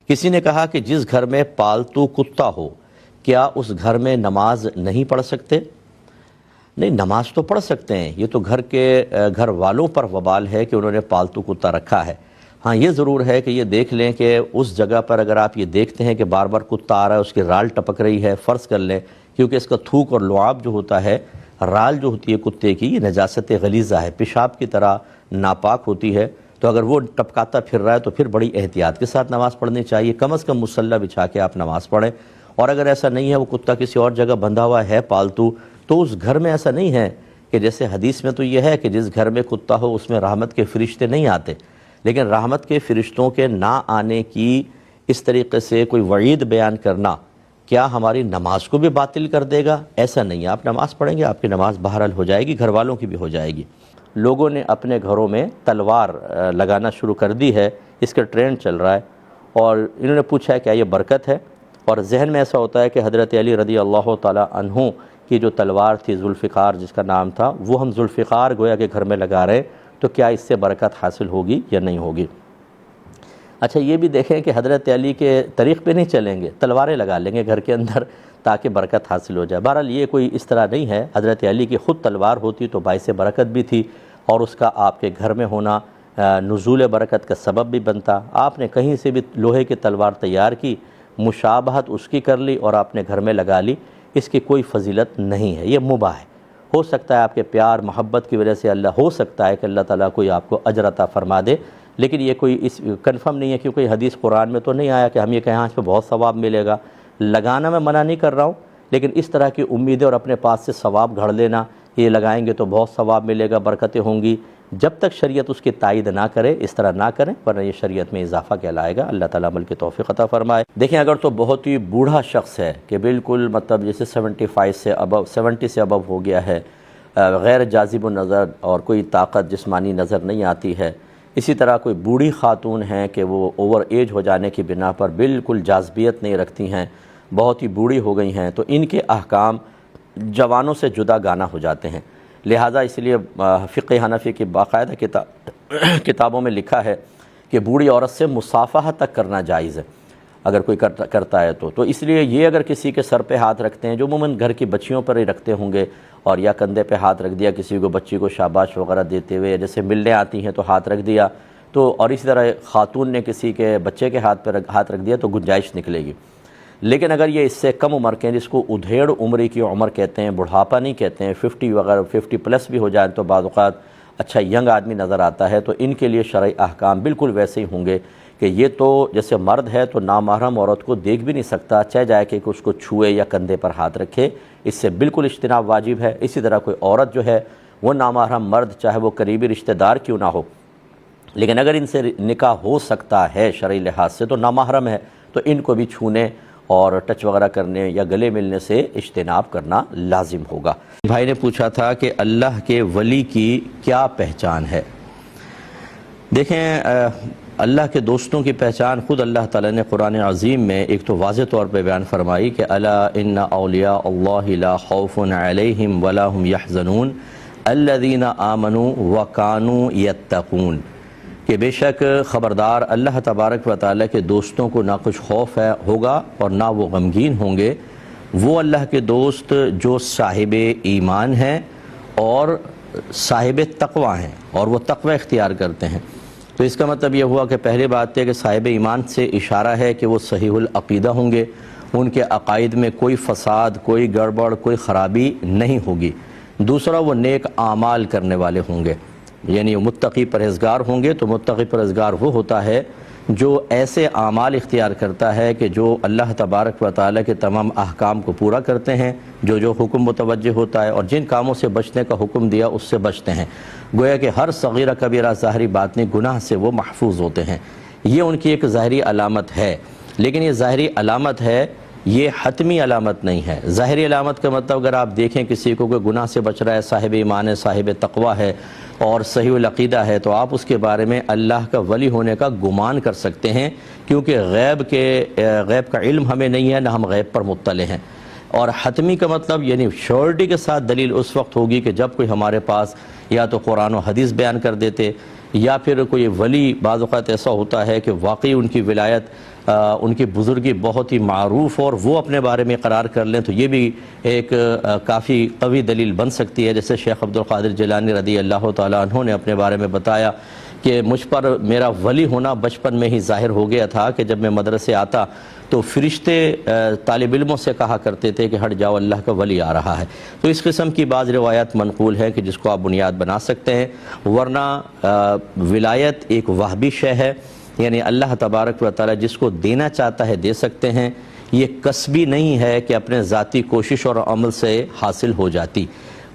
کسی نے کہا کہ جس گھر میں پالتو کتا ہو کیا اس گھر میں نماز نہیں پڑھ سکتے؟ نہیں، نماز تو پڑھ سکتے ہیں، یہ تو گھر والوں پر وبال ہے کہ انہوں نے پالتو کتا رکھا ہے۔ ہاں یہ ضرور ہے کہ یہ دیکھ لیں کہ اس جگہ پر اگر آپ یہ دیکھتے ہیں کہ بار بار کتا آ رہا ہے، اس کی رال ٹپک رہی ہے، فرض کر لیں کیونکہ اس کا تھوک اور لعاب جو ہوتا ہے، رال جو ہوتی ہے کتے کی، یہ نجاست غلیظہ ہے، پیشاب کی طرح ناپاک ہوتی ہے، تو اگر وہ ٹپکاتا پھر رہا ہے تو پھر بڑی احتیاط کے ساتھ نماز پڑھنی چاہیے، کم از کم مصلی بچھا کے آپ نماز پڑھیں۔ اور اگر ایسا نہیں ہے، وہ کتا کسی اور جگہ بندھا ہوا ہے پالتو، تو اس گھر میں ایسا نہیں ہے کہ جیسے حدیث میں تو یہ ہے کہ جس گھر میں کتا ہو اس میں رحمت کے فرشتے نہیں آتے، لیکن رحمت کے فرشتوں کے نہ آنے کی اس طریقے سے کوئی وعید بیان کرنا کیا ہماری نماز کو بھی باطل کر دے گا؟ ایسا نہیں ہے، آپ نماز پڑھیں گے، آپ کی نماز بہرحال ہو جائے گی، گھر والوں کی بھی ہو جائے گی۔ لوگوں نے اپنے گھروں میں تلوار لگانا شروع کر دی ہے، اس کا ٹرینڈ چل رہا ہے، اور انہوں نے پوچھا ہے کیا یہ برکت ہے؟ اور ذہن میں ایسا ہوتا ہے کہ حضرت علی رضی اللہ تعالی عنہ کی جو تلوار تھی ذوالفقار جس کا نام تھا، وہ ہم ذوالفقار گویا کہ گھر میں لگا رہے، تو کیا اس سے برکت حاصل ہوگی یا نہیں ہوگی؟ اچھا یہ بھی دیکھیں کہ حضرت علی کے طریق پہ نہیں چلیں گے، تلواریں لگا لیں گے گھر کے اندر تاکہ برکت حاصل ہو جائے۔ بہرحال یہ کوئی اس طرح نہیں ہے، حضرت علی کی خود تلوار ہوتی تو باعث برکت بھی تھی، اور اس کا آپ کے گھر میں ہونا نزول برکت کا سبب بھی بنتا۔ آپ نے کہیں سے بھی لوہے کی تلوار تیار کی، مشابہت اس کی کر لی اور آپ نے گھر میں لگا لی، اس کی کوئی فضیلت نہیں ہے، یہ مباح ہے۔ ہو سکتا ہے آپ کے پیار محبت کی وجہ سے ہو سکتا ہے کہ اللہ تعالیٰ کوئی آپ کو اجر عطا فرما دے، لیکن یہ کوئی اس کنفرم نہیں ہے، کیونکہ حدیث قرآن میں تو نہیں آیا کہ ہم یہ کہیں اس پہ بہت ثواب ملے گا۔ لگانا میں منع نہیں کر رہا ہوں، لیکن اس طرح کی امیدیں اور اپنے پاس سے ثواب گھڑ لینا، یہ لگائیں گے تو بہت ثواب ملے گا، برکتیں ہوں گی، جب تک شریعت اس کی تائید نہ کرے اس طرح نہ کریں، ورنہ یہ شریعت میں اضافہ کہلائے گا۔ اللہ تعالیٰ عمل کی توفیق عطا فرمائے۔ دیکھیں اگر تو بہت ہی بوڑھا شخص ہے کہ بالکل مطلب جیسے 70 سے ابو ہو گیا ہے، غیر جاذب النظر اور کوئی طاقت جسمانی نظر نہیں آتی ہے، اسی طرح کوئی بوڑھی خاتون ہیں کہ وہ اوور ایج ہو جانے کی بنا پر بالکل جاذبیت نہیں رکھتی ہیں، بہت ہی بوڑھی ہو گئی ہیں، تو ان کے احکام جوانوں سے جدا گانا ہو جاتے ہیں۔ لہٰذا اس لیے فقہ حنفی کی باقاعدہ کتابوں میں لکھا ہے کہ بوڑھی عورت سے مصافحہ تک کرنا جائز ہے اگر کوئی کرتا ہے تو اس لیے یہ اگر کسی کے سر پہ ہاتھ رکھتے ہیں، جو عموماً گھر کی بچیوں پر ہی رکھتے ہوں گے، اور یا کندھے پہ ہاتھ رکھ دیا کسی کو بچی کو شاباش وغیرہ دیتے ہوئے، جیسے ملنے آتی ہیں تو ہاتھ رکھ دیا، تو اور اسی طرح خاتون نے کسی کے بچے کے ہاتھ پہ ہاتھ رکھ دیا تو گنجائش نکلے گی۔ لیکن اگر یہ اس سے کم عمر کے ہیں، جس کو ادھیڑ عمری کی عمر کہتے ہیں، بڑھاپا نہیں کہتے ہیں، 50 وغیرہ 50 پلس بھی ہو جائیں تو بعض اوقات اچھا ینگ آدمی نظر آتا ہے، تو ان کے لیے شرعی احکام بالکل ویسے ہی ہوں گے کہ یہ تو جیسے مرد ہے تو نامحرم عورت کو دیکھ بھی نہیں سکتا، چاہے جائے کہ اس کو چھوئے یا کندھے پر ہاتھ رکھے، اس سے بالکل اجتناب واجب ہے۔ اسی طرح کوئی عورت جو ہے وہ نامحرم مرد چاہے وہ قریبی رشتہ دار کیوں نہ ہو، لیکن اگر ان سے نکاح ہو سکتا ہے شرعی لحاظ سے تو نامحرم ہے، تو ان کو بھی چھونے اور ٹچ وغیرہ کرنے یا گلے ملنے سے اجتناب کرنا لازم ہوگا۔ بھائی نے پوچھا تھا کہ اللہ کے ولی کی کیا پہچان ہے؟ دیکھیں اللہ کے دوستوں کی پہچان خود اللہ تعالیٰ نے قرآن عظیم میں ایک تو واضح طور پہ بیان فرمائی کہ الا ان اولیاء اللہ لا خوف علیہم ولا هم یحزنون الذین آمنوا وکانوا یتقون، کہ بے شک خبردار اللہ تبارک و تعالیٰ کے دوستوں کو نہ کچھ خوف ہوگا اور نہ وہ غمگین ہوں گے، وہ اللہ کے دوست جو صاحب ایمان ہیں اور صاحب تقوی ہیں اور وہ تقوی اختیار کرتے ہیں۔ تو اس کا مطلب یہ ہوا کہ پہلی بات ہے کہ صاحب ایمان سے اشارہ ہے کہ وہ صحیح العقیدہ ہوں گے، ان کے عقائد میں کوئی فساد، کوئی گڑبڑ، کوئی خرابی نہیں ہوگی۔ دوسرا وہ نیک اعمال کرنے والے ہوں گے، یعنی متقی پرہیزگار ہوں گے، تو متقی پرہیزگار وہ ہوتا ہے جو ایسے اعمال اختیار کرتا ہے کہ جو اللہ تبارک و تعالیٰ کے تمام احکام کو پورا کرتے ہیں، جو حکم متوجہ ہوتا ہے، اور جن کاموں سے بچنے کا حکم دیا اس سے بچتے ہیں، گویا کہ ہر صغیرہ کبیرہ ظاہری باطنی گناہ سے وہ محفوظ ہوتے ہیں۔ یہ ان کی ایک ظاہری علامت ہے، لیکن یہ ظاہری علامت ہے، یہ حتمی علامت نہیں ہے۔ ظاہری علامت کا مطلب اگر آپ دیکھیں کسی کو کوئی گناہ سے بچ رہا ہے، صاحب ایمان ہے، صاحب تقوی ہے اور صحیح العقیدہ ہے، تو آپ اس کے بارے میں اللہ کا ولی ہونے کا گمان کر سکتے ہیں، کیونکہ غیب کا علم ہمیں نہیں ہے، نہ ہم غیب پر مطلع ہیں۔ اور حتمی کا مطلب یعنی شیورٹی کے ساتھ دلیل اس وقت ہوگی کہ جب کوئی ہمارے پاس یا تو قرآن و حدیث بیان کر دیتے، یا پھر کوئی ولی بعض اوقات ایسا ہوتا ہے کہ واقعی ان کی ولایت ان کی بزرگی بہت ہی معروف اور وہ اپنے بارے میں قرار کر لیں تو یہ بھی ایک کافی قوی دلیل بن سکتی ہے. جیسے شیخ عبد القادر جیلانی رضی اللہ تعالیٰ عنہ نے اپنے بارے میں بتایا کہ مجھ پر میرا ولی ہونا بچپن میں ہی ظاہر ہو گیا تھا کہ جب میں مدرسے آتا تو فرشتے طالب علموں سے کہا کرتے تھے کہ ہٹ جاؤ اللہ کا ولی آ رہا ہے. تو اس قسم کی بعض روایات منقول ہیں کہ جس کو آپ بنیاد بنا سکتے ہیں، ورنہ ولایت ایک وہبی شے ہے، یعنی اللہ تبارک و تعالی جس کو دینا چاہتا ہے دے سکتے ہیں. یہ کسبی نہیں ہے کہ اپنے ذاتی کوشش اور عمل سے حاصل ہو جاتی،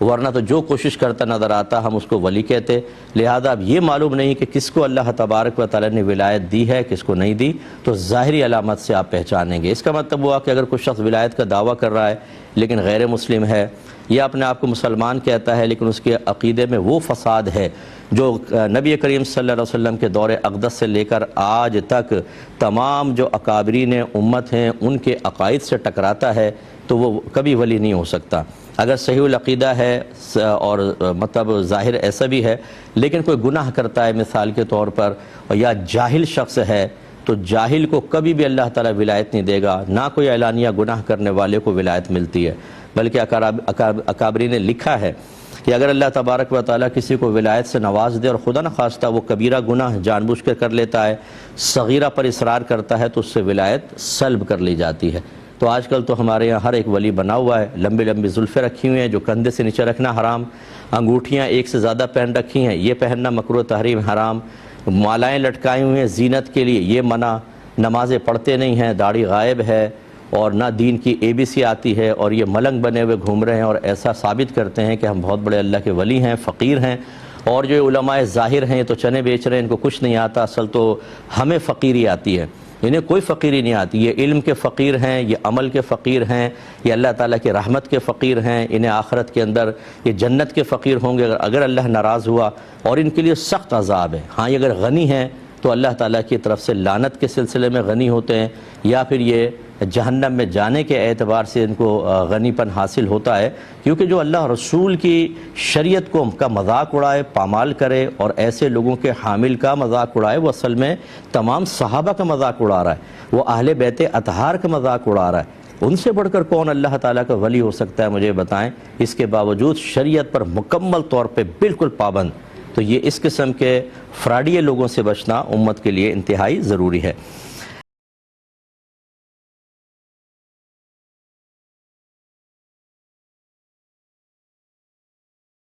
ورنہ تو جو کوشش کرتا نظر آتا ہم اس کو ولی کہتے. لہذا اب یہ معلوم نہیں کہ کس کو اللہ تبارک و تعالی نے ولایت دی ہے کس کو نہیں دی، تو ظاہری علامت سے آپ پہچانیں گے. اس کا مطلب ہوا کہ اگر کوئی شخص ولایت کا دعویٰ کر رہا ہے لیکن غیر مسلم ہے، یا اپنے آپ کو مسلمان کہتا ہے لیکن اس کے عقیدے میں وہ فساد ہے جو نبی کریم صلی اللہ علیہ وسلم کے دور اقدس سے لے کر آج تک تمام جو اکابرین امت ہیں ان کے عقائد سے ٹکراتا ہے، تو وہ کبھی ولی نہیں ہو سکتا. اگر صحیح العقیدہ ہے اور مطلب ظاہر ایسا بھی ہے لیکن کوئی گناہ کرتا ہے مثال کے طور پر، یا جاہل شخص ہے، تو جاہل کو کبھی بھی اللہ تعالیٰ ولایت نہیں دے گا، نہ کوئی اعلانیہ گناہ کرنے والے کو ولایت ملتی ہے. بلکہ اکابرین نے لکھا ہے کہ اگر اللہ تبارک و تعالیٰ کسی کو ولایت سے نواز دے اور خدا نخواستہ وہ کبیرہ گناہ جان بوجھ کر لیتا ہے، صغیرہ پر اصرار کرتا ہے، تو اس سے ولایت سلب کر لی جاتی ہے. تو آج کل تو ہمارے یہاں ہر ایک ولی بنا ہوا ہے، لمبی لمبی زلفیں رکھی ہوئی ہیں جو کندھے سے نیچے رکھنا حرام، انگوٹھیاں ایک سے زیادہ پہن رکھی ہیں یہ پہننا مکروہ تحریم حرام، مالائیں لٹکائی ہوئی ہیں زینت کے لیے یہ منع، نمازیں پڑھتے نہیں ہیں، داڑھی غائب ہے اور نہ دین کی ABC آتی ہے، اور یہ ملنگ بنے ہوئے گھوم رہے ہیں اور ایسا ثابت کرتے ہیں کہ ہم بہت بڑے اللہ کے ولی ہیں، فقیر ہیں. اور جو علماء ظاہر ہیں تو چنے بیچ رہے ہیں، ان کو کچھ نہیں آتا، اصل تو ہمیں فقیری آتی ہے، انہیں کوئی فقیری نہیں آتی. یہ علم کے فقیر ہیں، یہ عمل کے فقیر ہیں، یہ اللہ تعالیٰ کی رحمت کے فقیر ہیں، انہیں آخرت کے اندر یہ جنت کے فقیر ہوں گے اگر اللہ ناراض ہوا، اور ان کے لیے سخت عذاب ہے. ہاں یہ اگر غنی ہیں تو اللہ تعالیٰ کی طرف سے لعنت کے سلسلے میں غنی ہوتے ہیں، یا پھر یہ جہنم میں جانے کے اعتبار سے ان کو غنی پن حاصل ہوتا ہے، کیونکہ جو اللہ رسول کی شریعت کا مذاق اڑائے، پامال کرے اور ایسے لوگوں کے حامل کا مذاق اڑائے، وہ اصل میں تمام صحابہ کا مذاق اڑا رہا ہے، وہ اہل بیت اطہار کا مذاق اڑا رہا ہے. ان سے بڑھ کر کون اللہ تعالیٰ کا ولی ہو سکتا ہے مجھے بتائیں، اس کے باوجود شریعت پر مکمل طور پہ بالکل پابند. تو یہ اس قسم کے فراڈیے لوگوں سے بچنا امت کے لیے انتہائی ضروری ہے.